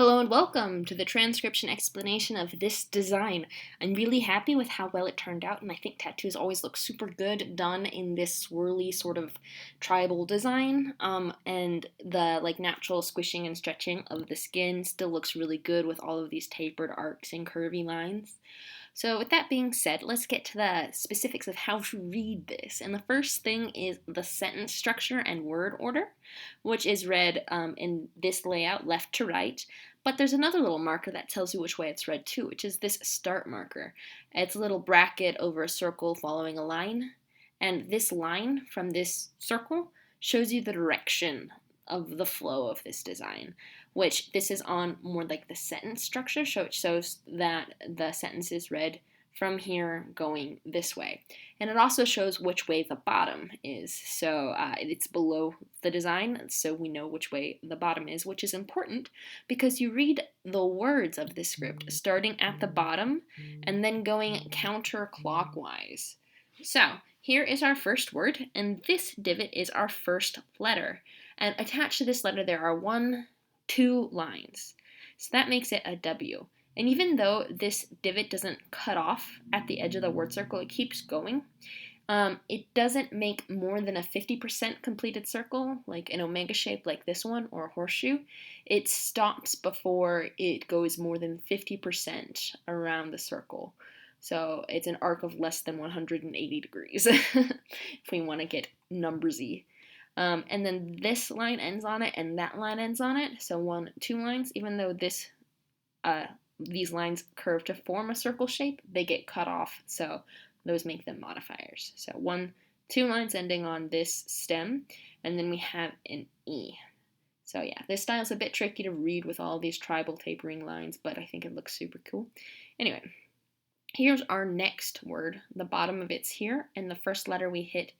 Hello and welcome to the transcription explanation of this design. I'm really happy with how well it turned out, and I think tattoos always look super good done in this swirly sort of tribal design. And the natural squishing and stretching of the skin still looks really good with all of these tapered arcs and curvy lines. So with that being said, let's get to the specifics of how to read this. And the first thing is the sentence structure and word order, which is read in this layout left to right. But there's another little marker that tells you which way it's read too, which is this start marker. It's a little bracket over a circle following a line. And this line from this circle shows you the direction of the flow of this design, which this is on more like the sentence structure, so it shows that the sentence is read from here going this way. And it also shows which way the bottom is. So it's below the design, so we know which way the bottom is, which is important because you read the words of this script starting at the bottom and then going counterclockwise. So here is our first word, and this divot is our first letter. And attached to this letter there are two lines. So that makes it a W. And even though this divot doesn't cut off at the edge of the word circle, it keeps going. It doesn't make more than a 50% completed circle, like an omega shape like this one, or a horseshoe. It stops before it goes more than 50% around the circle. So it's an arc of less than 180 degrees, if we want to get numbersy. And then this line ends on it, and that line ends on it. So two lines, even though these lines curve to form a circle shape, they get cut off. So those make them modifiers. So two lines ending on this stem, and then we have an E. So yeah, this style is a bit tricky to read with all these tribal tapering lines, but I think it looks super cool. Anyway, here's our next word. The bottom of it's here, and the first letter we hit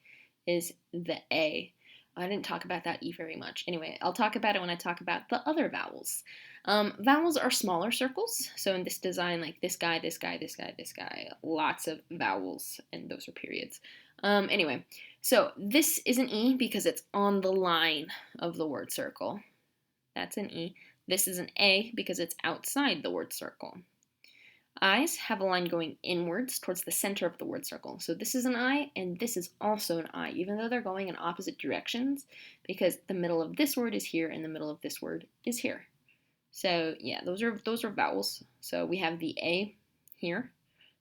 is the A. I didn't talk about that E very much. Anyway, I'll talk about it when I talk about the other vowels. Vowels are smaller circles. So in this design, like this guy, this guy, this guy, this guy, lots of vowels, and those are periods. Anyway, so this is an E because it's on the line of the word circle. That's an E. This is an A because it's outside the word circle. I's have a line going inwards towards the center of the word circle. So this is an I, and this is also an I, even though they're going in opposite directions, because the middle of this word is here, and the middle of this word is here. So yeah, those are vowels. So we have the A here.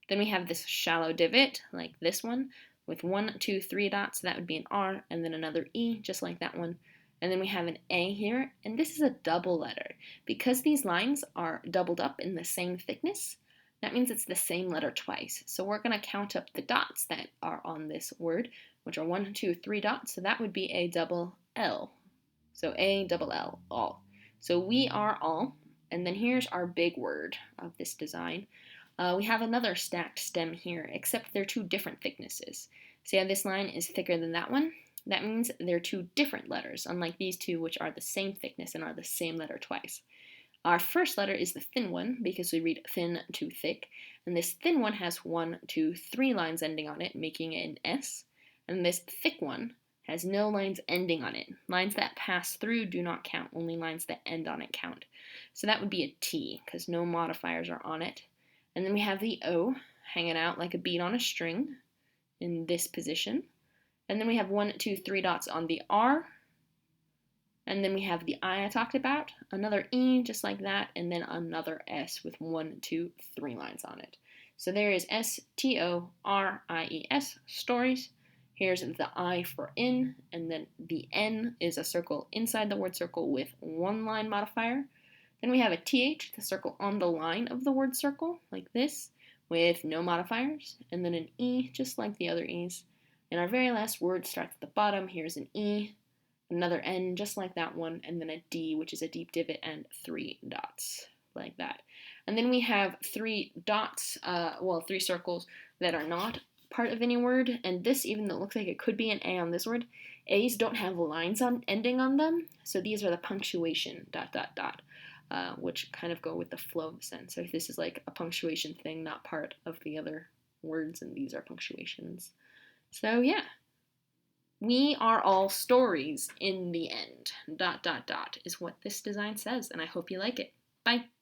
Then we have this shallow divot, like this one, with 1, 2, 3 dots. So that would be an R, and then another E, just like that one. And then we have an A here, and this is a double letter. Because these lines are doubled up in the same thickness, that means it's the same letter twice. So we're going to count up the dots that are on this word, which are 1, 2, 3 dots. So that would be a double L. So A double L, all. So we are all. And then here's our big word of this design. We have another stacked stem here, except they're two different thicknesses. So yeah, this line is thicker than that one. That means they're two different letters, unlike these two, which are the same thickness and are the same letter twice. Our first letter is the thin one because we read thin to thick, and this thin one has 1, 2, 3 lines ending on it, making it an S, and this thick one has no lines ending on it. Lines that pass through do not count, only lines that end on it count. So that would be a T because no modifiers are on it. And then we have the O hanging out like a bead on a string in this position. And then we have 1, 2, 3 dots on the R. And then we have the I talked about, another E just like that, and then another S with 1, 2, 3 lines on it. So there is S-T-O-R-I-E-S, stories. Here's the I for in, and then the N is a circle inside the word circle with 1 line modifier. Then we have a TH, the circle on the line of the word circle, like this, with no modifiers, and then an E just like the other E's. And our very last word starts at the bottom. Here's an E, another N just like that one, and then a D, which is a deep divot, and 3 dots like that. And then we have 3 dots, 3 circles that are not part of any word, and this, even though it looks like it could be an A on this word, A's don't have lines ending on them, so these are the punctuation, ... which kind of go with the flow of the sentence. So this is like a punctuation thing, not part of the other words, and these are punctuations. So yeah. We are all stories in the end. ... is what this design says, and I hope you like it. Bye.